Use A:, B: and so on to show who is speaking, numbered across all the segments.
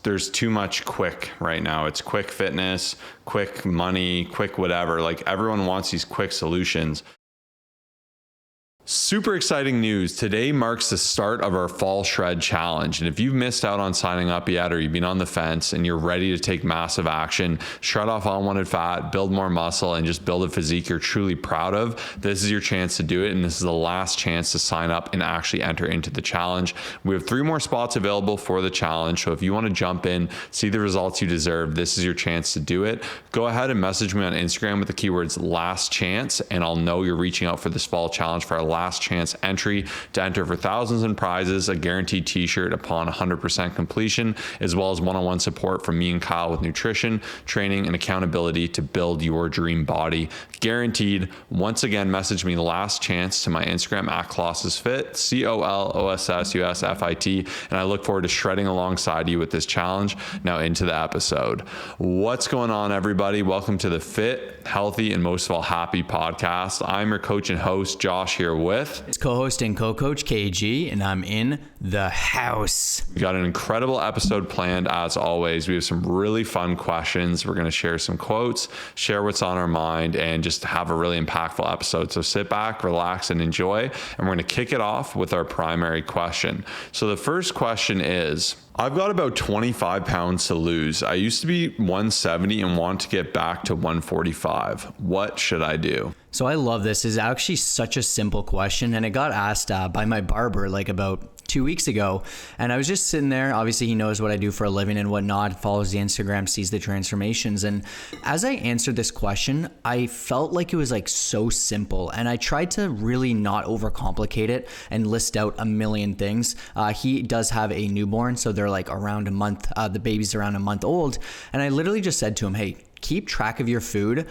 A: there's too much quick right now. It's quick fitness, quick money, quick whatever. Like everyone wants these quick solutions. Super exciting news. Today marks the start of our Fall Shred Challenge. And if you've missed out on signing up yet, or you've been on the fence and you're ready to take massive action, shred off unwanted fat, build more muscle, and just build a physique you're truly proud of, this is your chance to do it. And this is the last chance to sign up and actually enter into the challenge. We have 3 more spots available for the challenge. So if you want to jump in, see the results you deserve, this is your chance to do it. Go ahead and message me on Instagram with the keywords last chance, and I'll know you're reaching out for this fall challenge for our last chance entry to enter for thousands in prizes, a guaranteed t-shirt upon 100% completion, as well as one-on-one support from me and Kyle with nutrition, training, and accountability to build your dream body. Guaranteed. Once again, message me last chance to my Instagram at ColossusFit, ColossusFit, and I look forward to shredding alongside you with this challenge. Now into the episode. What's going on, everybody? Welcome to the Fit, Healthy, and most of all, Happy podcast. I'm your coach and host, Josh, here with
B: it's co-host and co-coach KG, and I'm in the house.
A: We got an incredible episode planned as always. We have some really fun questions. We're going to share some quotes, share what's on our mind, and just have a really impactful episode. So sit back, relax, and enjoy. And we're going to kick it off with our primary question. So the first question is, I've got about 25 pounds to lose. I used to be 170 and want to get back to 145. What should I do?
B: So I love this. It's actually such a simple question, and it got asked by my barber like about 2 weeks ago, and I was just sitting there. Obviously he knows what I do for a living and whatnot, follows the Instagram, sees the transformations, and as I answered this question, I felt like it was like so simple, and I tried to really not overcomplicate it and list out a million things. He does have a newborn, so they're like around a month, the baby's around a month old, and I literally just said to him, hey, keep track of your food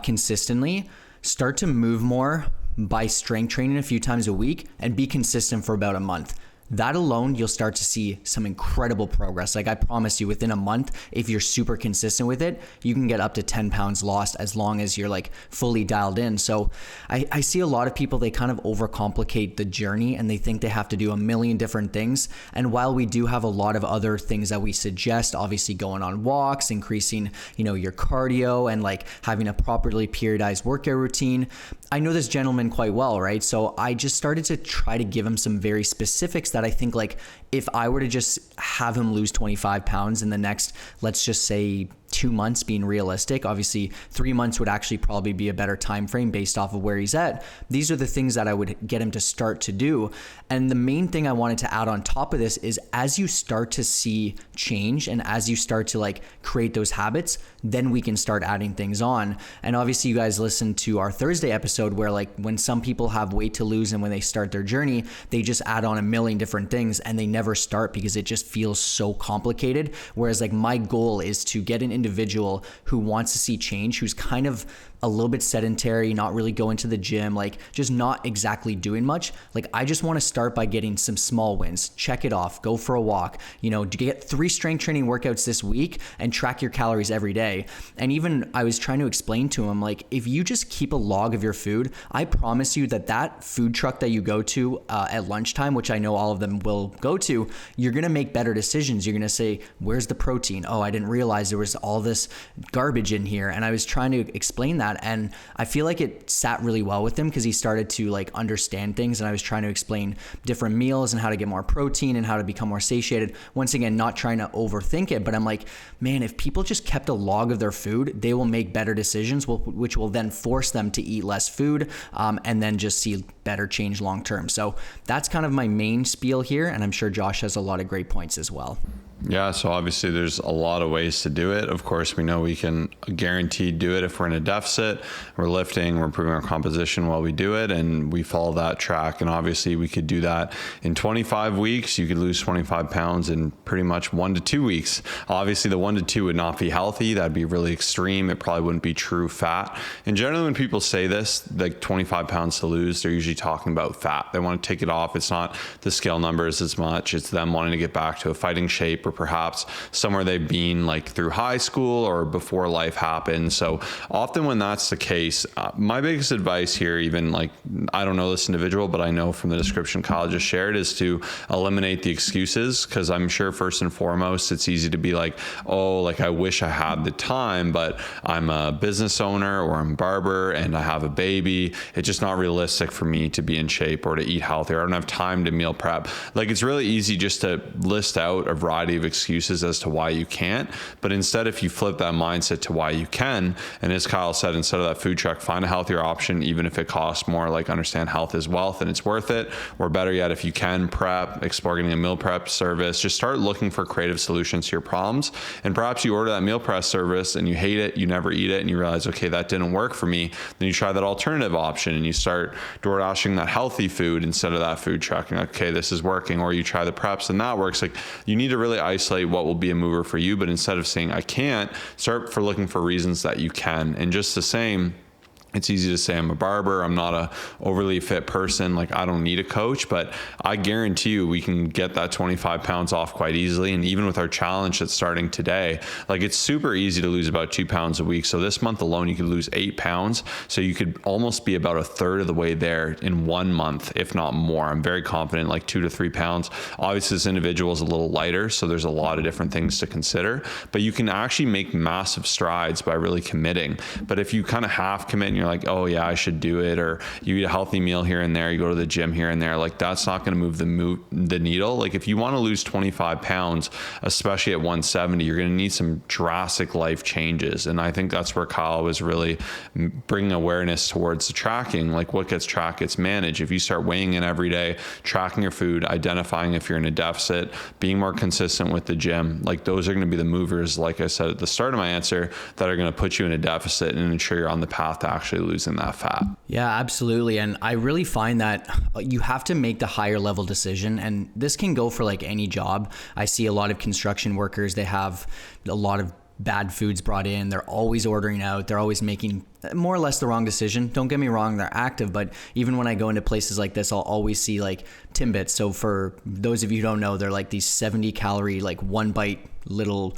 B: consistently, start to move more by strength training a few times a week, and be consistent for about a month. That alone, you'll start to see some incredible progress. Like I promise you, within a month, if you're super consistent with it, you can get up to 10 pounds lost as long as you're like fully dialed in. So I see a lot of people, they kind of overcomplicate the journey and they think they have to do a million different things. And while we do have a lot of other things that we suggest, obviously going on walks, increasing, your cardio, and like having a properly periodized workout routine. I know this gentleman quite well, right? So I just started to try to give him some very specifics that I think, like, if I were to just have him lose 25 pounds in the next, let's just say 2 months, being realistic, obviously 3 months would actually probably be a better time frame based off of where he's at. These are the things that I would get him to start to do. And the main thing I wanted to add on top of this is, as you start to see change and as you start to like create those habits, then we can start adding things on. And obviously you guys listened to our Thursday episode where like when some people have weight to lose and when they start their journey, they just add on a million different things and they never start because it just feels so complicated. Whereas like my goal is to get an individual who wants to see change, who's kind of a little bit sedentary, not really going to the gym, like just not exactly doing much. Like I just want to start by getting some small wins, check it off, go for a walk, get 3 strength training workouts this week and track your calories every day. And even I was trying to explain to him, like, if you just keep a log of your food, I promise you that food truck that you go to at lunchtime, which I know all of them will go to, you're going to make better decisions. You're going to say, where's the protein? Oh, I didn't realize there was all this garbage in here. And I was trying to explain that. And I feel like it sat really well with him because he started to like understand things. And I was trying to explain different meals and how to get more protein and how to become more satiated. Once again, not trying to overthink it, but I'm like, man, if people just kept a log of their food, they will make better decisions, which will then force them to eat less food and then just see better change long term. So that's kind of my main spiel here. And I'm sure Josh has a lot of great points as well.
A: Yeah, so obviously there's a lot of ways to do it. Of course, we know we can guaranteed do it if we're in a deficit, we're lifting, we're improving our composition while we do it, and we follow that track. And obviously we could do that in 25 weeks. You could lose 25 pounds in pretty much 1 to 2 weeks. Obviously the 1 to 2 would not be healthy. That'd be really extreme. It probably wouldn't be true fat. And generally when people say this, like 25 pounds to lose, they're usually talking about fat. They want to take it off. It's not the scale numbers as much. It's them wanting to get back to a fighting shape or perhaps somewhere they've been like through high school or before life happened. So often when that's the case, my biggest advice here, even like, I don't know this individual, but I know from the description Kyle just shared, is to eliminate the excuses. Because I'm sure first and foremost, it's easy to be like, oh, like I wish I had the time, but I'm a business owner or I'm a barber and I have a baby. It's just not realistic for me to be in shape or to eat healthy, or I don't have time to meal prep. Like, it's really easy just to list out a variety of excuses as to why you can't. But instead, if you flip that mindset to why you can, and as Kyle said, instead of that food truck, find a healthier option, even if it costs more. Like, understand health is wealth and it's worth it. Or better yet, if you can prep, explore getting a meal prep service. Just start looking for creative solutions to your problems. And perhaps you order that meal prep service and you hate it, you never eat it, and you realize, okay, that didn't work for me. Then you try that alternative option and you start door dashing that healthy food instead of that food truck. And okay, this is working. Or you try the preps and that works. Like, you need to really isolate what will be a mover for you. But instead of saying I can't, start for looking for reasons that you can. And just the same, it's easy to say I'm a barber, I'm not a overly fit person, like I don't need a coach, but I guarantee you we can get that 25 pounds off quite easily. And even with our challenge that's starting today, like it's super easy to lose about 2 pounds a week. So this month alone, you could lose 8 pounds. So you could almost be about a third of the way there in 1 month, if not more. I'm very confident, like 2 to 3 pounds. Obviously this individual is a little lighter, so there's a lot of different things to consider, but you can actually make massive strides by really committing. But if you kind of half commit and you're like, oh yeah, I should do it, or you eat a healthy meal here and there, you go to the gym here and there, like that's not going to move the needle. Like if you want to lose 25 pounds, especially at 170, you're going to need some drastic life changes. And I think that's where Kyle was really bringing awareness towards the tracking. Like what gets tracked gets managed. If you start weighing in every day, tracking your food, identifying if you're in a deficit, being more consistent with the gym, like those are going to be the movers, like I said at the start of my answer, that are going to put you in a deficit and ensure you're on the path to actually losing that fat.
B: Yeah, absolutely. And I really find that you have to make the higher level decision. And this can go for like any job. I see a lot of construction workers, they have a lot of bad foods brought in. They're always ordering out. They're always making more or less the wrong decision. Don't get me wrong, they're active, but even when I go into places like this, I'll always see like Timbits. So for those of you who don't know, they're like these 70 calorie, like one bite little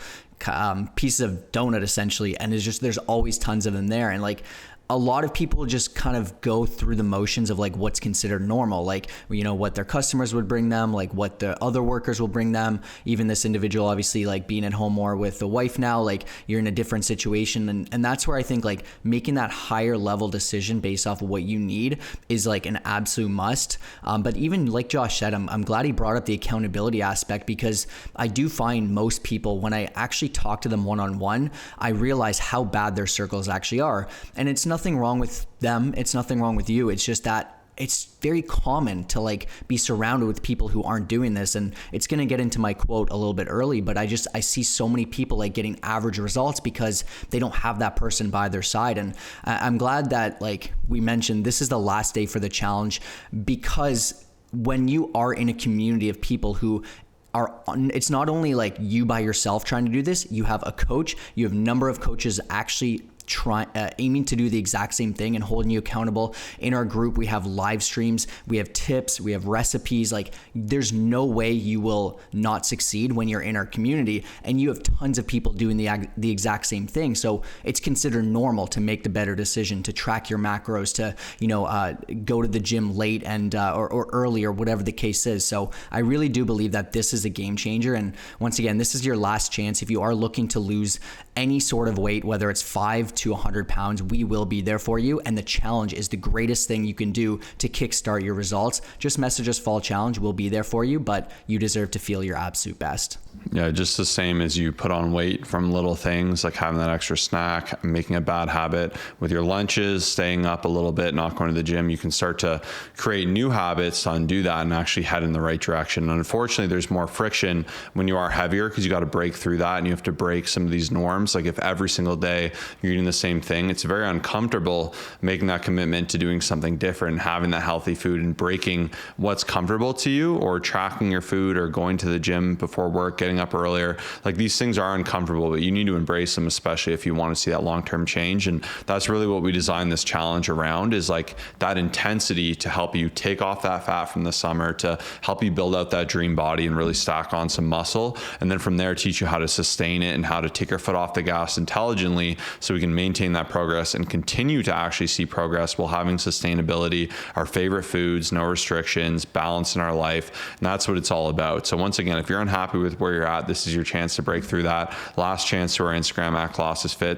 B: pieces of donut essentially. And it's just, there's always tons of them there. And like, a lot of people just kind of go through the motions of like what's considered normal, like, you know, what their customers would bring them, like what the other workers will bring them. Even this individual, obviously, like being at home more with the wife now, like you're in a different situation. And that's where I think like making that higher level decision based off of what you need is like an absolute must. But even like Josh said, I'm glad he brought up the accountability aspect, because I do find most people, when I actually talk to them one-on-one, I realize how bad their circles actually are. And it's nothing wrong with them. It's nothing wrong with you. It's just that it's very common to like be surrounded with people who aren't doing this. And it's going to get into my quote a little bit early, but I see so many people like getting average results because they don't have that person by their side. And I'm glad that, like we mentioned, this is the last day for the challenge, because when you are in a community of people who it's not only like you by yourself trying to do this, you have a coach, you have a number of coaches actually aiming to do the exact same thing and holding you accountable. In our group, we have live streams, we have tips, we have recipes. Like there's no way you will not succeed when you're in our community, and you have tons of people doing the exact same thing. So it's considered normal to make the better decision, to track your macros, to, you know, go to the gym late and or early, or whatever the case is. So I really do believe that this is a game changer. And once again, this is your last chance. If you are looking to lose any sort of weight, whether it's 5 to 100 pounds, we will be there for you. And the challenge is the greatest thing you can do to kickstart your results. Just message us Fall Challenge. We'll be there for you, but you deserve to feel your absolute best.
A: Yeah, just the same as you put on weight from little things like having that extra snack, making a bad habit with your lunches, staying up a little bit, not going to the gym. You can start to create new habits to undo that and actually head in the right direction. And unfortunately, there's more friction when you are heavier, because you got to break through that and you have to break some of these norms norms. Like if every single day you're eating the same thing, it's very uncomfortable making that commitment to doing something different, having that healthy food and breaking what's comfortable to you, or tracking your food, or going to the gym before work, getting up earlier. Like these things are uncomfortable, but you need to embrace them, especially if you want to see that long-term change. And that's really what we designed this challenge around, is like that intensity to help you take off that fat from the summer, to help you build out that dream body and really stack on some muscle. And then from there, teach you how to sustain it and how to take your foot off the gas intelligently, so we can maintain that progress and continue to actually see progress while having sustainability, our favorite foods, no restrictions, balance in our life. And that's what it's all about. So once again, if you're unhappy with where you're at, this is your chance to break through that. Last chance to our Instagram at ColossusFit,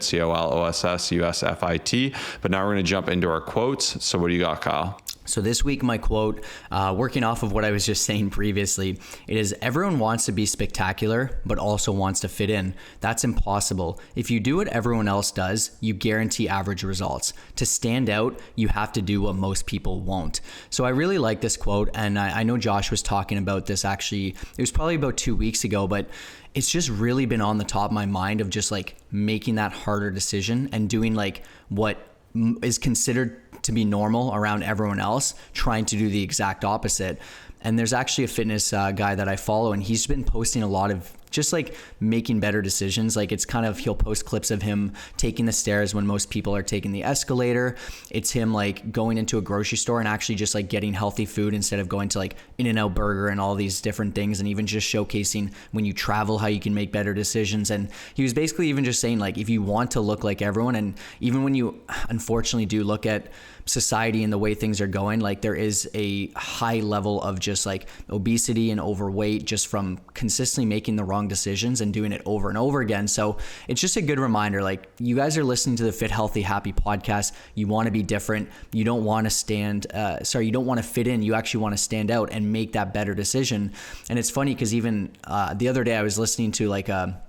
A: ColossusFit. But now we're going to jump into our quotes. So what do you got, Kyle?
B: So this week, my quote, working off of what I was just saying previously, it is, everyone wants to be spectacular, but also wants to fit in. That's impossible. If you do what everyone else does, you guarantee average results. To stand out, you have to do what most people won't. So I really like this quote, and I know Josh was talking about this actually, it was probably about 2 weeks ago, but it's just really been on the top of my mind of just like making that harder decision and doing like what is considered to be normal around everyone else, trying to do the exact opposite. And there's actually a fitness guy that I follow, and he's been posting a lot of just like making better decisions. Like it's kind of, he'll post clips of him taking the stairs when most people are taking the escalator. It's him like going into a grocery store and actually just like getting healthy food instead of going to like In-N-Out Burger and all these different things. And even just showcasing when you travel, how you can make better decisions. And he was basically even just saying like, if you want to look like everyone, and even when you unfortunately do look at society and the way things are going, like there is a high level of just like obesity and overweight just from consistently making the wrong decisions and doing it over and over again. So it's just a good reminder, like you guys are listening to the Fit Healthy Happy podcast. You want to be different. You don't want to you don't want to fit in. You actually want to stand out and make that better decision. And it's funny because even the other day I was listening to like a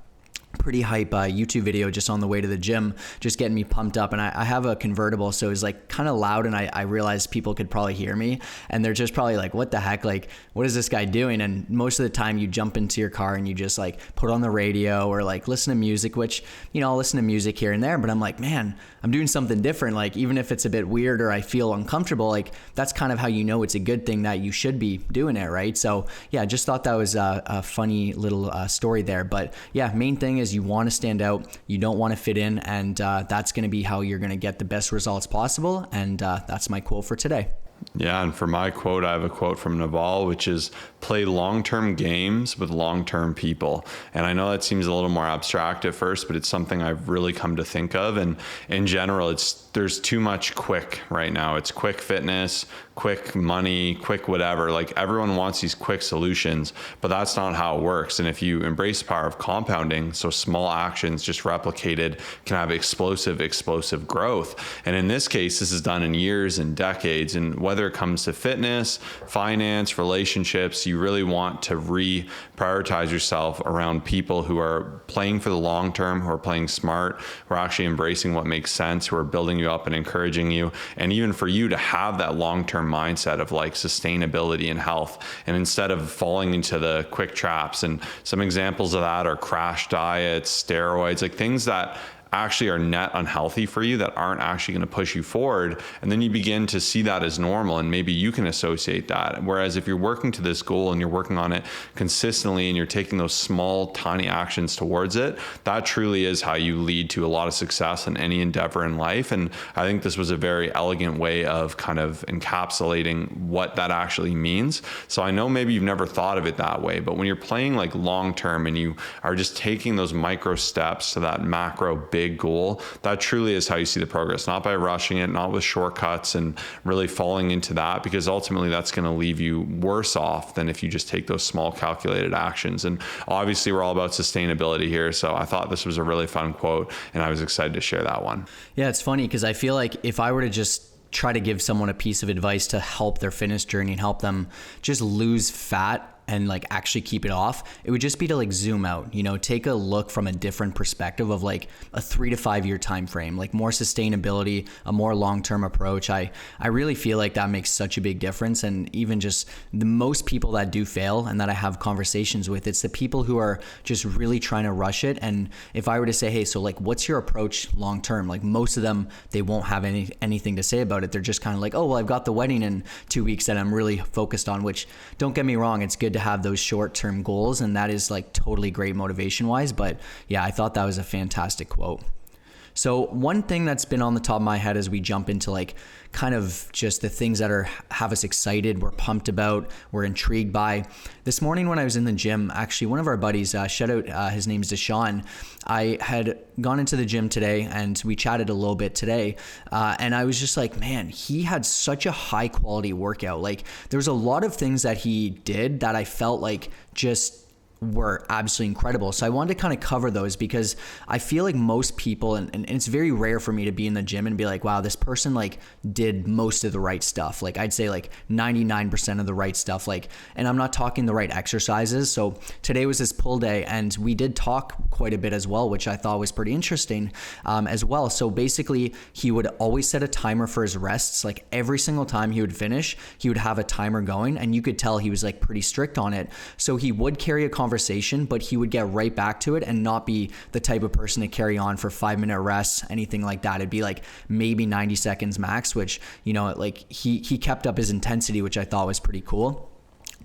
B: pretty hype YouTube video just on the way to the gym, just getting me pumped up. And I have a convertible, so it was like kind of loud, and I realized people could probably hear me, and they're just probably like, what the heck, like what is this guy doing? And most of the time you jump into your car and you just like put on the radio or like listen to music, which, you know, I'll listen to music here and there, but I'm like, man, I'm doing something different. Like even if it's a bit weird or I feel uncomfortable, like that's kind of how you know it's a good thing that you should be doing it, right? So yeah, I just thought that was a funny little story there. But yeah, main thing is you want to stand out, you don't want to fit in, and that's going to be how you're going to get the best results possible. And that's my quote for today.
A: Yeah, and for my quote, I have a quote from Naval, which is play long-term games with long-term people. And I know that seems a little more abstract at first, but it's something I've really come to think of. And in general, there's too much quick right now. It's quick fitness, quick money, quick whatever. Like everyone wants these quick solutions, but that's not how it works. And if you embrace the power of compounding, so small actions just replicated can have explosive growth. And in this case, this is done in years and decades. And whether it comes to fitness, finance, relationships, you really want to prioritize yourself around people who are playing for the long term, who are playing smart, who are actually embracing what makes sense, who are building you up and encouraging you. And even for you to have that long-term mindset of like sustainability and health, and instead of falling into the quick traps. And some examples of that are crash diets, steroids, like things that actually are net unhealthy for you, that aren't actually going to push you forward. And then you begin to see that as normal, and maybe you can associate that. Whereas if you're working to this goal and you're working on it consistently and you're taking those small, tiny actions towards it, that truly is how you lead to a lot of success in any endeavor in life. And I think this was a very elegant way of kind of encapsulating what that actually means. So I know maybe you've never thought of it that way, but when you're playing like long term and you are just taking those micro steps to that macro big goal, that truly is how you see the progress, not by rushing it, not with shortcuts and really falling into that, because ultimately that's going to leave you worse off than if you just take those small calculated actions. And obviously we're all about sustainability here, so I thought this was a really fun quote, and I was excited to share that one.
B: Yeah, it's funny because I feel like if I were to just try to give someone a piece of advice to help their fitness journey and help them just lose fat and like actually keep it off, it would just be to like zoom out, take a look from a different perspective of like a 3 to 5 year time frame, like more sustainability, a more long-term approach. I really feel like that makes such a big difference. And even just the most people that do fail and that I have conversations with, it's the people who are just really trying to rush it. And if I were to say, hey, so like, what's your approach long term? Like most of them, they won't have anything to say about it. They're just kind of like, oh, well, I've got the wedding in 2 weeks that I'm really focused on, which, don't get me wrong, it's good to have those short-term goals, and that is like totally great motivation-wise. But yeah, I thought that was a fantastic quote. So one thing that's been on the top of my head as we jump into like kind of just the things that have us excited, we're pumped about, we're intrigued by. This morning when I was in the gym, actually one of our buddies, shout out, his name's Deshaun, I had gone into the gym today and we chatted a little bit today. And I was just like, man, he had such a high quality workout. Like there was a lot of things that he did that I felt like just were absolutely incredible. So I wanted to kind of cover those because I feel like most people, and it's very rare for me to be in the gym and be like, wow, this person like did most of the right stuff. Like I'd say like 99% of the right stuff. Like, and I'm not talking the right exercises. So today was his pull day and we did talk quite a bit as well, which I thought was pretty interesting as well. So basically he would always set a timer for his rests. Like every single time he would finish, he would have a timer going, and you could tell he was like pretty strict on it. So he would carry a conversation, but he would get right back to it and not be the type of person to carry on for 5-minute rests, anything like that. It'd be like maybe 90 seconds max, which, like he kept up his intensity, which I thought was pretty cool.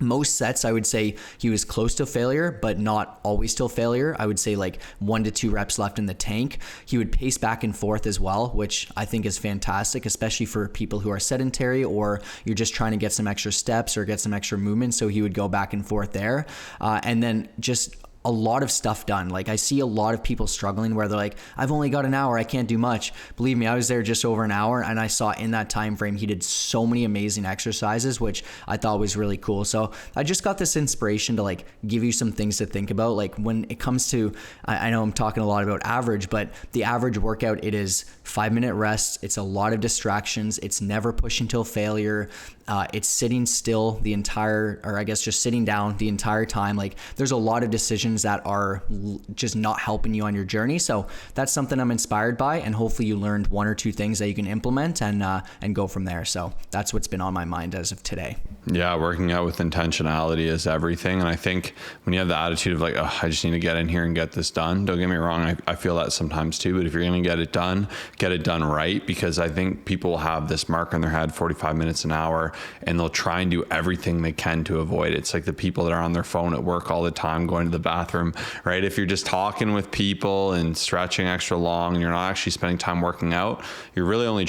B: Most sets, I would say he was close to failure, but not always till failure. I would say like 1 to 2 reps left in the tank. He would pace back and forth as well, which I think is fantastic, especially for people who are sedentary or you're just trying to get some extra steps or get some extra movement. So he would go back and forth there. And then just a lot of stuff done. Like I see a lot of people struggling where they're like, I've only got an hour, I can't do much. Believe me, I was there just over an hour and I saw in that time frame he did so many amazing exercises, which I thought was really cool. So I just got this inspiration to like give you some things to think about. Like when it comes to, I know I'm talking a lot about average, but the average workout, it is 5-minute rests. It's a lot of distractions. It's never push until failure. It's sitting still the entire, or I guess just sitting down the entire time. Like there's a lot of decisions that are just not helping you on your journey. So that's something I'm inspired by, and hopefully you learned 1 or 2 things that you can implement and go from there. So that's what's been on my mind as of today.
A: Yeah, working out with intentionality is everything. And I think when you have the attitude of like, oh, I just need to get in here and get this done. Don't get me wrong, I feel that sometimes too, but if you're going to get it done right, because I think people have this mark on their head, 45 minutes an hour, and they'll try and do everything they can to avoid it. It's like the people that are on their phone at work all the time, going to the bathroom, right? If you're just talking with people and stretching extra long and you're not actually spending time working out, you're really only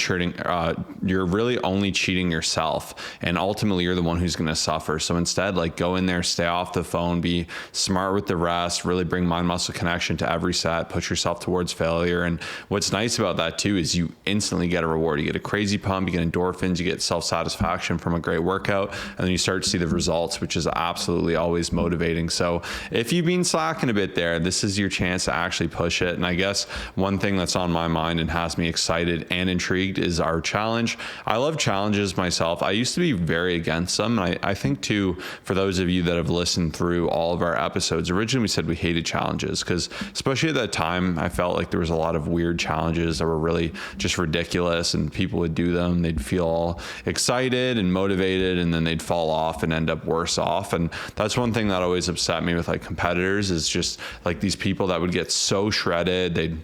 A: cheating yourself. And ultimately you're the one who's going to suffer. So instead, like go in there, stay off the phone, be smart with the rest, really bring mind muscle connection to every set, push yourself towards failure. And what's nice about that too is you instantly get a reward. You get a crazy pump, you get endorphins, you get self-satisfaction from a great workout, and then you start to see the results, which is absolutely always motivating. So if you've been slacking a bit there, this is your chance to actually push it. And I guess one thing that's on my mind and has me excited and intrigued is our challenge. I love challenges myself. I used to be very against them. And I think too, for those of you that have listened through all of our episodes, originally we said we hated challenges because especially at that time, I felt like there was a lot of weird challenges that were really just ridiculous and people would do them. They'd feel all excited and motivated and then they'd fall off and end up worse off. And that's one thing that always upset me with like competitors is just like these people that would get so shredded, they'd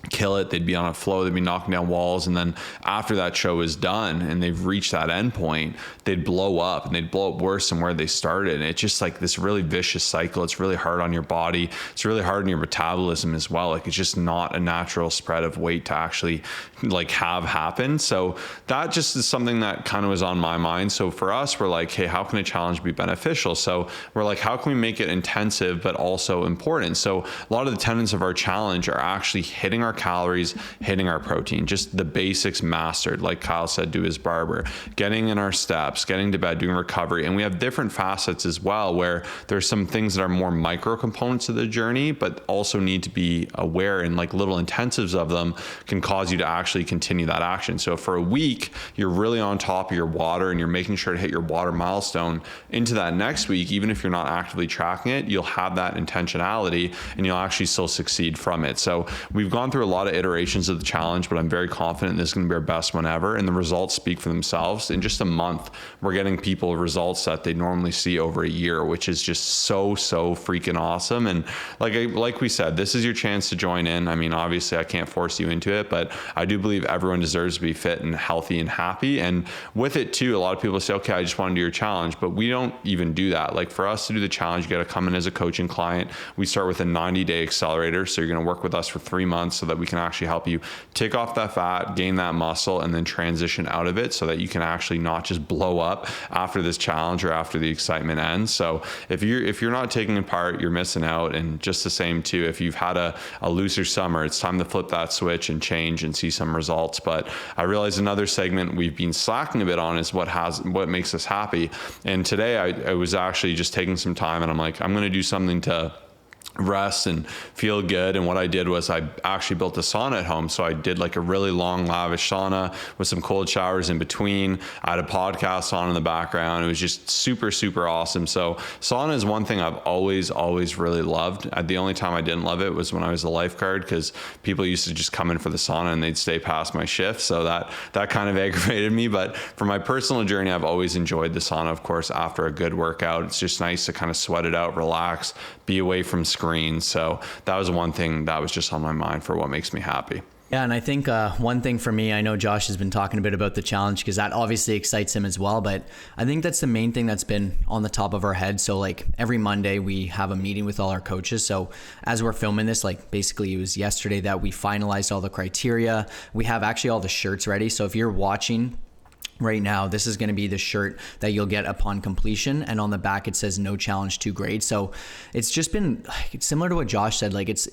A: kill it, they'd be on a flow, they'd be knocking down walls, and then after that show is done and they've reached that end point, they'd blow up and they'd blow up worse than where they started. And it's just like this really vicious cycle. It's really hard on your body, it's really hard on your metabolism as well. Like it's just not a natural spread of weight to actually like have happen. So that just is something that kind of was on my mind. So for us, we're like, hey, how can a challenge be beneficial? So we're like, how can we make it intensive but also important? So a lot of the tenets of our challenge are actually hitting our calories, hitting our protein, just the basics mastered, like Kyle said to his barber, getting in our steps, getting to bed, doing recovery. And we have different facets as well, where there's some things that are more micro components of the journey, but also need to be aware, and like little intensives of them can cause you to actually continue that action. So for a week, you're really on top of your water and you're making sure to hit your water milestone. Into that next week, even if you're not actively tracking it, you'll have that intentionality and you'll actually still succeed from it. So we've gone through a lot of iterations of the challenge, but I'm very confident this is going to be our best one ever, and the results speak for themselves. In just a month, we're getting people results that they normally see over a year, which is just so freaking awesome. And like we said, this is your chance to join in. I mean, obviously I can't force you into it, but I do believe everyone deserves to be fit and healthy and happy. And with it too, a lot of people say, okay, I just want to do your challenge, but we don't even do that. Like for us to do the challenge, you got to come in as a coaching client. We start with a 90-day accelerator. So you're going to work with us for 3 months so that we can actually help you take off that fat, gain that muscle, and then transition out of it so that you can actually not just blow up after this challenge or after the excitement ends. So if you're not taking part, you're missing out. And just the same too, if you've had a looser summer, it's time to flip that switch and change and see some results. But I realize another segment we've been slacking a bit on is what makes us happy. And today I was actually just taking some time and I'm like, I'm going to do something to rest and feel good. And what I did was I actually built a sauna at home. So I did like a really long, lavish sauna with some cold showers in between. I had a podcast on in the background. It was just super awesome. So sauna is one thing I've always really loved. The only time I didn't love it was when I was a lifeguard, because people used to just come in for the sauna and they'd stay past my shift. So that kind of aggravated me. But for my personal journey, I've always enjoyed the sauna, of course, after a good workout. It's just nice to kind of sweat it out, relax, be away from screens. So that was one thing that was just on my mind for what makes me happy.
B: Yeah, and I think one thing for me, I know Josh has been talking a bit about the challenge because that obviously excites him as well, but I think that's the main thing that's been on the top of our head. So like every Monday we have a meeting with all our coaches. So as we're filming this, like basically it was yesterday that we finalized all the criteria. We have actually all the shirts ready. So if you're watching right now, this is going to be the shirt that you'll get upon completion, and on the back it says no challenge too great. So it's just been similar to what Josh said. Like it's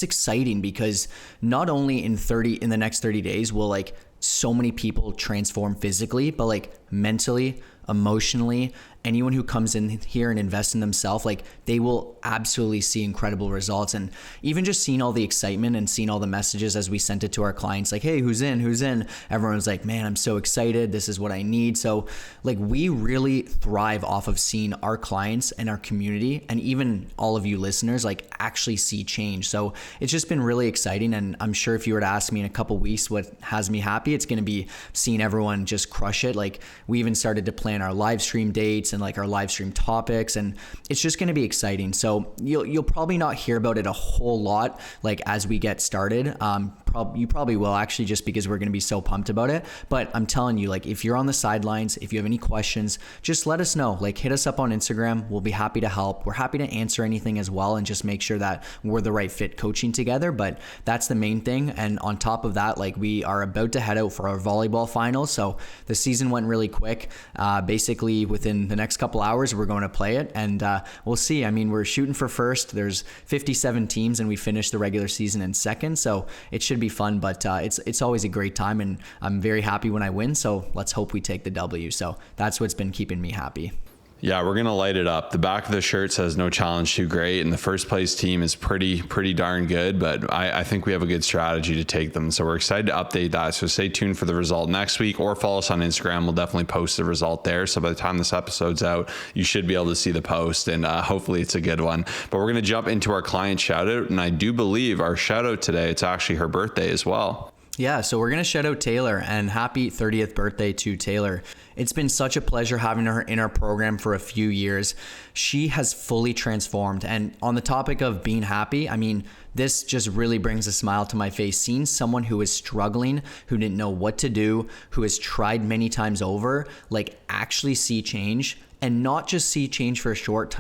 B: exciting because not only in the next 30 days will like so many people transform physically, but like mentally, emotionally, anyone who comes in here and invests in themselves, like they will absolutely see incredible results. And even just seeing all the excitement and seeing all the messages as we sent it to our clients, like, hey, who's in? Everyone's like, man, I'm so excited. This is what I need. So like we really thrive off of seeing our clients and our community, and even all of you listeners, like actually see change. So it's just been really exciting. And I'm sure if you were to ask me in a couple weeks what has me happy, it's going to be seeing everyone just crush it. Like we even started to plan our live stream dates and like our live stream topics, and it's just going to be exciting. So you'll probably not hear about it a whole lot like as we get started. You probably will actually, just because we're going to be so pumped about it. But I'm telling you, like if you're on the sidelines, if you have any questions, just let us know. Like hit us up on Instagram. We'll be happy to help. We're happy to answer anything as well and just make sure that we're the right fit coaching together. But that's the main thing. And on top of that, like we are about to head out for our volleyball finals. So the season went really quick. Basically within the next couple hours, we're going to play it, and we'll see. I mean, we're shooting for first. There's 57 teams and we finished the regular season in second. So it should be fun, but it's always a great time, and I'm very happy when I win. So let's hope we take the W. So that's what's been keeping me happy.
A: Yeah, we're going to light it up. The back of the shirt says no challenge too great, and the first place team is pretty darn good, but I think we have a good strategy to take them. So we're excited to update that. So stay tuned for the result next week, or follow us on Instagram. We'll definitely post the result there. So by the time this episode's out, you should be able to see the post, and hopefully it's a good one. But we're going to jump into our client shout out, and I do believe our shout out today, it's actually her birthday as well.
B: Yeah, so we're going to shout out Tayler, and happy 30th birthday to Tayler. It's been such a pleasure having her in our program for a few years. She has fully transformed. And on the topic of being happy, I mean, this just really brings a smile to my face. Seeing someone who is struggling, who didn't know what to do, who has tried many times over, like actually see change and not just see change for a short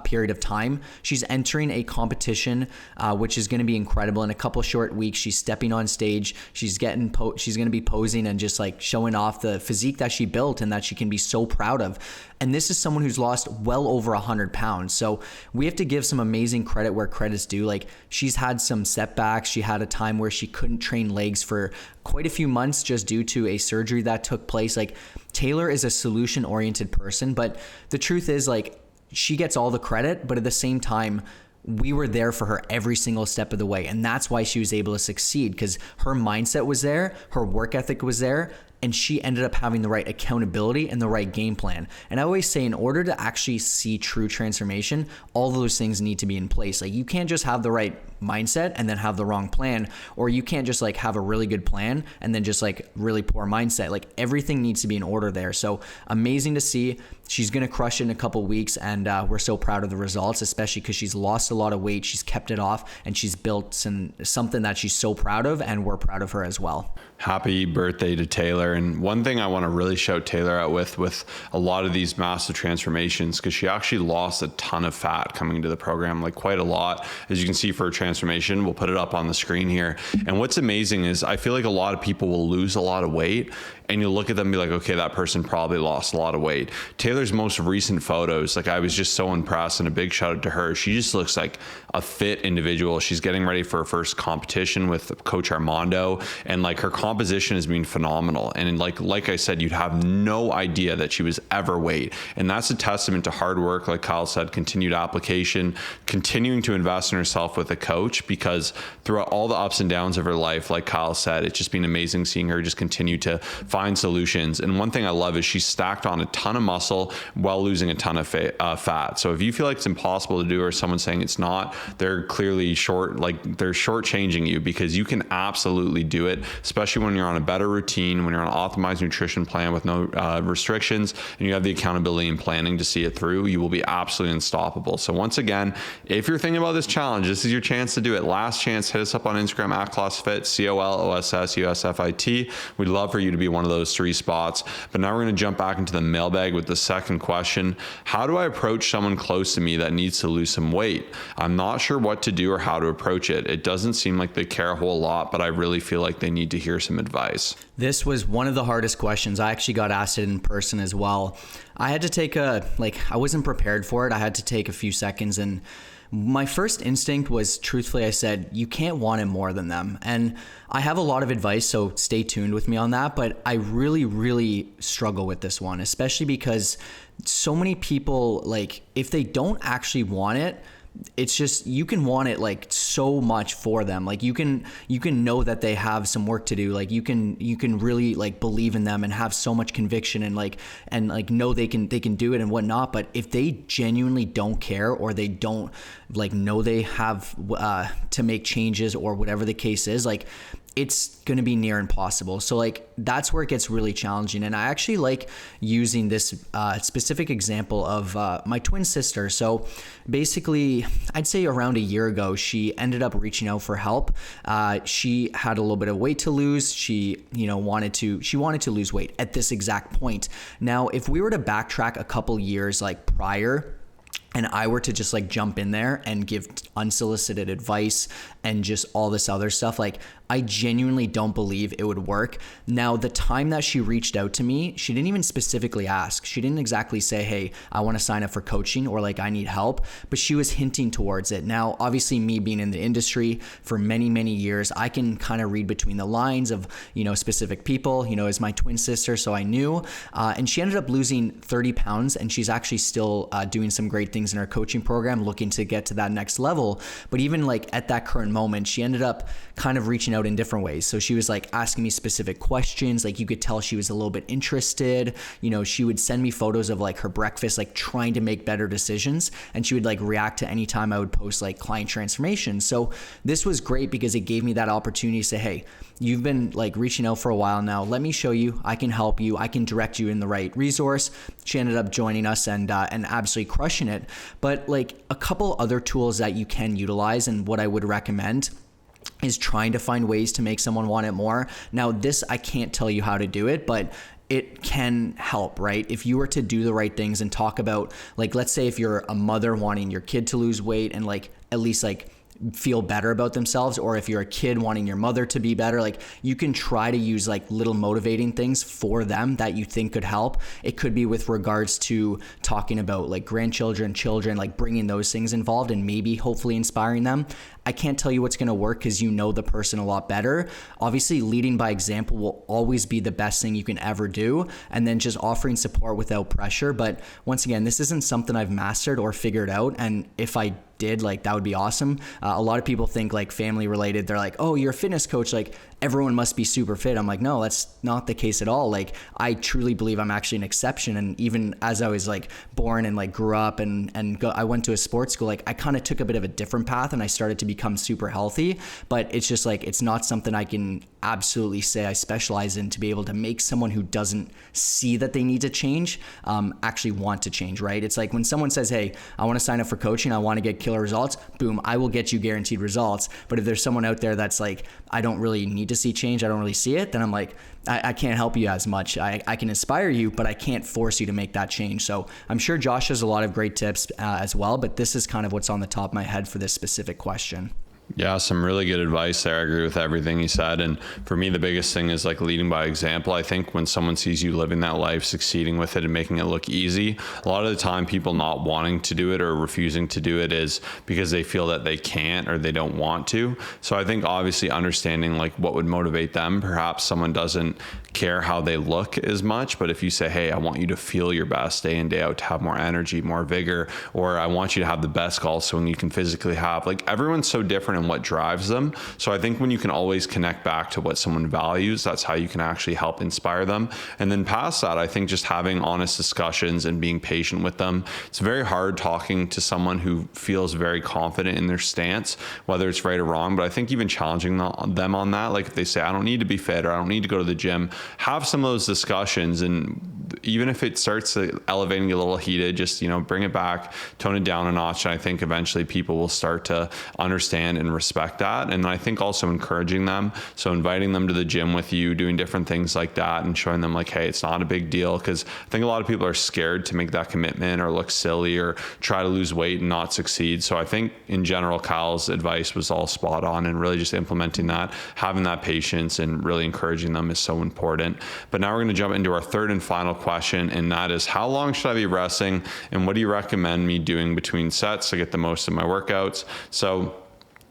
B: period of time. She's entering a competition, which is going to be incredible. In a couple short weeks, she's stepping on stage. She's going to be posing and just like showing off the physique that she built and that she can be so proud of. And this is someone who's lost well over 100 pounds. So we have to give some amazing credit where credit's due. Like, she's had some setbacks. She had a time where she couldn't train legs for quite a few months just due to a surgery that took place. Like, Tayler is a solution-oriented person, but the truth is, like, she gets all the credit, but at the same time, we were there for her every single step of the way. And that's why she was able to succeed, because her mindset was there, her work ethic was there, and she ended up having the right accountability and the right game plan. And I always say, in order to actually see true transformation, all those things need to be in place. Like, you can't just have the right mindset and then have the wrong plan, or you can't just like have a really good plan and then just like really poor mindset. Like, everything needs to be in order there. So amazing to see. She's going to crush it in a couple weeks, and we're so proud of the results, especially because she's lost a lot of weight. She's kept it off, and she's built something that she's so proud of, and we're proud of her as well.
A: Happy birthday to Tayler. And one thing I want to really shout Tayler out with a lot of these massive transformations, because she actually lost a ton of fat coming into the program, like quite a lot. As you can see for her transformation, we'll put it up on the screen here. And what's amazing is I feel like a lot of people will lose a lot of weight, and you'll look at them and be like, okay, that person probably lost a lot of weight. Taylor's most recent photos, like, I was just so impressed, and a big shout out to her. She just looks like a fit individual. She's getting ready for her first competition with Coach Armando, and like, her composition has been phenomenal. And like I said, you'd have no idea that she was ever weight. And that's a testament to hard work, like Kyle said, continued application, continuing to invest in herself with a coach, because throughout all the ups and downs of her life, like Kyle said, it's just been amazing seeing her just continue to find solutions. And one thing I love is she's stacked on a ton of muscle while losing a ton of fat. So if you feel like it's impossible to do, or someone's saying it's not, they're clearly they're shortchanging you, because you can absolutely do it, especially when you're on a better routine, when you're on an optimized nutrition plan with no restrictions, and you have the accountability and planning to see it through. You will be absolutely unstoppable. So once again, if you're thinking about this challenge, this is your chance to do it. Last chance. Hit us up on Instagram at ColossusFit, ColossusUSFIT. We'd love for you to be one of those 3 spots. But now we're going to jump back into the mailbag with the second question. How do I approach someone close to me that needs to lose some weight? I'm not sure what to do or how to approach it. It doesn't seem like they care a whole lot, but I really feel like they need to hear some advice.
B: This was one of the hardest questions. I actually got asked it in person as well. I had to take I wasn't prepared for it. I had to take a few seconds, and my first instinct was, truthfully, I said, you can't want it more than them. And I have a lot of advice, so stay tuned with me on that. But I really, really struggle with this one, especially because so many people, like, if they don't actually want it, it's just, you can want it like so much for them. Like, you can know that they have some work to do. Like, you can really like believe in them and have so much conviction and know they can do it and whatnot. But if they genuinely don't care, or they don't like know they have to make changes, or whatever the case is, like, it's going to be near impossible. So like, that's where it gets really challenging. And I actually like using this specific example of my twin sister. So basically, I'd say around a year ago, she ended up reaching out for help. She had a little bit of weight to lose. She wanted to lose weight at this exact point. Now, if we were to backtrack a couple years like prior, and I were to just like jump in there and give unsolicited advice and just all this other stuff, like, I genuinely don't believe it would work. Now, the time that she reached out to me, she didn't even specifically ask. She didn't exactly say, hey, I want to sign up for coaching, or like, I need help, but she was hinting towards it. Now, obviously, me being in the industry for many, many years, I can kind of read between the lines of, specific people, as my twin sister. So I knew, and she ended up losing 30 pounds, and she's actually still doing some great things in her coaching program, looking to get to that next level. But even like at that current moment, she ended up kind of reaching out in different ways. So she was like asking me specific questions. Like, you could tell she was a little bit interested. She would send me photos of like her breakfast, like trying to make better decisions. And she would like react to any time I would post like client transformation. So this was great because it gave me that opportunity to say, hey, you've been like reaching out for a while now. Let me show you. I can help you. I can direct you in the right resource. She ended up joining us and absolutely crushing it. But like, a couple other tools that you can utilize, and what I would recommend is trying to find ways to make someone want it more. Now, this, I can't tell you how to do it, but it can help, right? If you were to do the right things and talk about, like, let's say if you're a mother wanting your kid to lose weight and like at least like feel better about themselves, or if you're a kid wanting your mother to be better, like you can try to use like little motivating things for them that you think could help. It could be with regards to talking about like grandchildren, children, like bringing those things involved and maybe hopefully inspiring them. I can't tell you what's going to work because you know the person a lot better. Obviously, leading by example will always be the best thing you can ever do, and then just offering support without pressure. But once again, this isn't something I've mastered or figured out, and if I did, like, that would be awesome. A lot of people think like family related, they're like, oh, you're a fitness coach, like everyone must be super fit. I'm like, no, that's not the case at all. Like, I truly believe I'm actually an exception. And even as I was like born and like grew up and I went to a sports school, like I kind of took a bit of a different path and I started to become super healthy. But it's just like, it's not something I can absolutely say I specialize in to be able to make someone who doesn't see that they need to change actually want to change, right? It's like when someone says, hey, I want to sign up for coaching, I want to get killer results, boom, I will get you guaranteed results. But if there's someone out there that's like, I don't really need to see change, I don't really see it, then I'm like, I can't help you as much. I can inspire you, but I can't force you to make that change. So I'm sure Josh has a lot of great tips as well, but this is kind of what's on the top of my head for this specific question.
A: Yeah, some really good advice there. I agree with everything you said. And for me, the biggest thing is like leading by example. I think when someone sees you living that life, succeeding with it and making it look easy, a lot of the time people not wanting to do it or refusing to do it is because they feel that they can't or they don't want to. So I think obviously understanding like what would motivate them, perhaps someone doesn't care how they look as much, but if you say, hey, I want you to feel your best day in, day out, to have more energy, more vigor, or I want you to have the best golf swing you can physically have, like everyone's so different in what drives them. So I think when you can always connect back to what someone values, that's how you can actually help inspire them. And then past that, I think just having honest discussions and being patient with them. It's very hard talking to someone who feels very confident in their stance, whether it's right or wrong, but I think even challenging them on that, like if they say, I don't need to be fit or I don't need to go to the gym, have some of those discussions. And even if it starts elevating a little heated, just, bring it back, tone it down a notch. And I think eventually people will start to understand and respect that. And I think also encouraging them. So inviting them to the gym with you, doing different things like that and showing them like, hey, it's not a big deal. Cause I think a lot of people are scared to make that commitment or look silly or try to lose weight and not succeed. So I think in general, Kyle's advice was all spot on, and really just implementing that, having that patience and really encouraging them is so important. But now we're going to jump into our third and final question, and that is, how long should I be resting, and what do you recommend me doing between sets to get the most of my workouts? So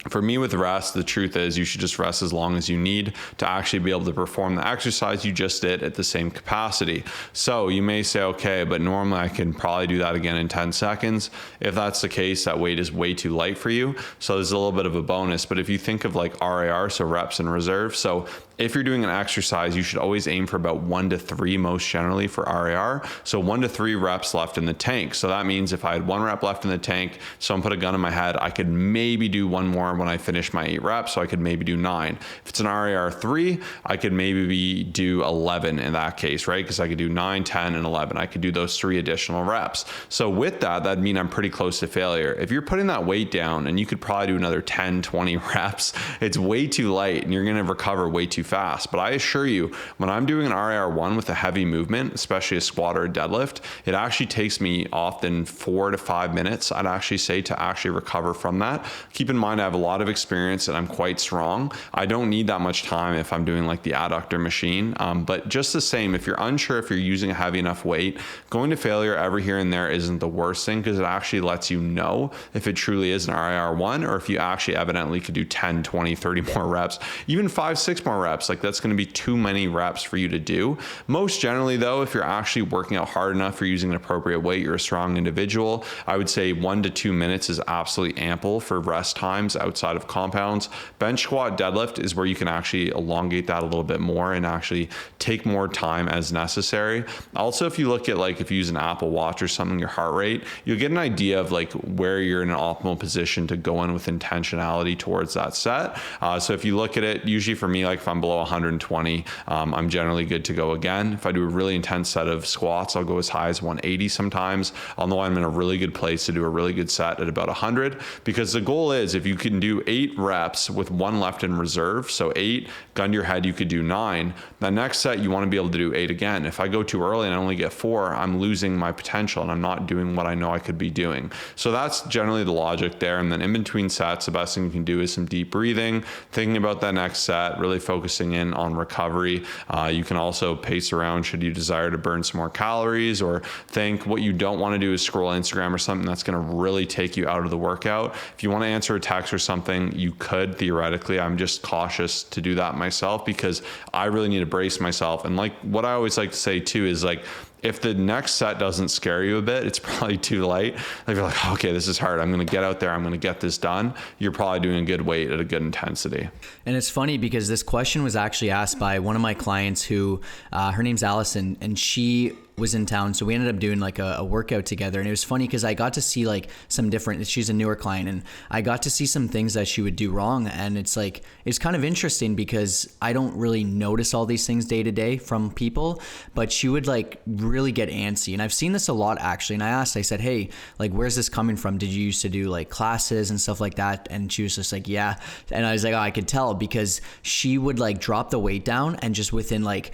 A: for me with rest, the truth is you should just rest as long as you need to actually be able to perform the exercise you just did at the same capacity. So you may say, okay, but normally I can probably do that again in 10 seconds. If that's the case, that weight is way too light for you. So there's a little bit of a bonus. But if you think of like RAR, so reps and reserve, so if you're doing an exercise, you should always aim for about 1 to 3 most generally for RAR. So 1 to 3 reps left in the tank. So that means if I had 1 rep left in the tank, someone put a gun in my head, I could maybe do 1 more when I finish my 8 reps. So I could maybe do 9. If it's an RAR 3, I could maybe do 11 in that case, right? Because I could do 9, 10, and 11. I could do those 3 additional reps. So with that, that'd mean I'm pretty close to failure. If you're putting that weight down and you could probably do another 10, 20 reps, it's way too light and you're going to recover way too fast. But I assure you, when I'm doing an RAR1 with a heavy movement, especially a squat or a deadlift, it actually takes me often 4 to 5 minutes, I'd actually say, to actually recover from that. Keep in mind, I have a lot of experience and I'm quite strong. I don't need that much time if I'm doing like the adductor machine. But just the same, if you're unsure if you're using a heavy enough weight, going to failure every here and there isn't the worst thing, because it actually lets you know if it truly is an RAR1 or if you actually evidently could do 10, 20, 30 more reps, even 5, 6 more reps. Like that's going to be too many reps for you to do. Most generally though, if you're actually working out hard enough, you're using an appropriate weight, you're a strong individual, I would say 1 to 2 minutes is absolutely ample for rest times outside of compounds. Bench squat deadlift is where you can actually elongate that a little bit more and actually take more time as necessary. Also, if you look at like, if you use an Apple Watch or something, your heart rate, you'll get an idea of like where you're in an optimal position to go in with intentionality towards that set. So if you look at it, usually for me, like if I'm I'm below 120, I'm generally good to go again. If I do a really intense set of squats, I'll go as high as 180 sometimes. I'll know I'm in a really good place to do a really good set at about 100, because the goal is if you can do 8 reps with 1 left in reserve, so 8, gun to your head, you could do 9. The next set, you want to be able to do 8 again. If I go too early and I only get 4, I'm losing my potential and I'm not doing what I know I could be doing. So that's generally the logic there. And then in between sets, the best thing you can do is some deep breathing, thinking about that next set, really focusing in on recovery. You can also pace around should you desire to burn some more calories, or think what you don't want to do is scroll Instagram or something that's going to really take you out of the workout. If you want to answer a text or something, you could theoretically. I'm just cautious to do that myself because I really need to brace myself. And like what I always like to say too is like, if the next set doesn't scare you a bit, it's probably too late. If you're like, okay, this is hard, I'm going to get out there, I'm going to get this done, you're probably doing a good weight at a good intensity.
B: And it's funny because this question was actually asked by one of my clients who, her name's Allison, and she was in town. So we ended up doing like a workout together. And it was funny because I got to see like some different, she's a newer client, and I got to see some things that she would do wrong. And it's like, it's kind of interesting because I don't really notice all these things day to day from people, but she would like really get antsy. And I've seen this a lot actually. And I said, hey, like, where's this coming from? Did you used to do like classes and stuff like that? And she was just like, yeah. And I was like, oh, I could tell, because she would like drop the weight down and just within like,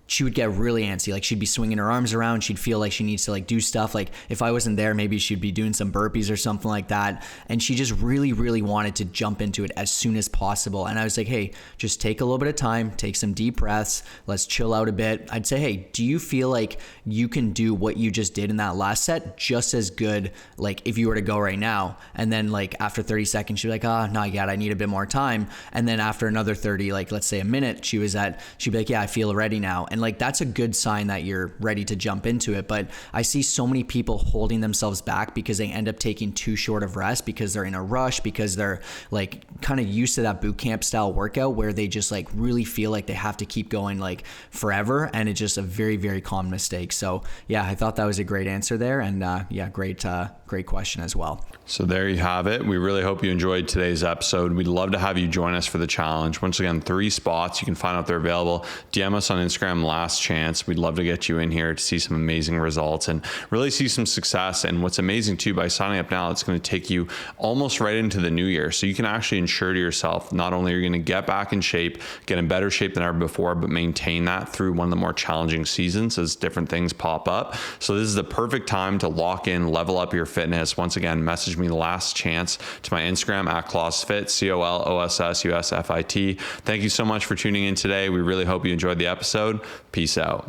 B: she would get really antsy. Like she'd be swinging her arms around. She'd feel like she needs to like do stuff. Like if I wasn't there, maybe she'd be doing some burpees or something like that. And she just really, really wanted to jump into it as soon as possible. And I was like, hey, just take a little bit of time, take some deep breaths. Let's chill out a bit. I'd say, hey, do you feel like you can do what you just did in that last set just as good? Like if you were to go right now, and then like after 30 seconds, she'd be like, not yet. I need a bit more time. And then after another 30, like let's say a minute, she'd be like, yeah, I feel ready now. And like, that's a good sign that you're ready to jump into it. But I see so many people holding themselves back because they end up taking too short of rest, because they're in a rush, because they're like kind of used to that boot camp style workout where they just like really feel like they have to keep going like forever. And it's just a very, very common mistake. So yeah, I thought that was a great answer there. And yeah, great question as well.
A: So there you have it. We really hope you enjoyed today's episode. We'd love to have you join us for the challenge. Once again, 3 spots. You can find out they're available. DM us on Instagram, last chance. We'd love to get you in here to see some amazing results and really see some success. And what's amazing too, by signing up now, it's going to take you almost right into the new year. So you can actually ensure to yourself, not only are you going to get back in shape, get in better shape than ever before, but maintain that through one of the more challenging seasons as different things pop up. So this is the perfect time to lock in, level up your fitness. Once again, message me last chance to my Instagram at ColossusFit, ColossusFit. Thank you so much for tuning in today. We really hope you enjoyed the episode. Peace out.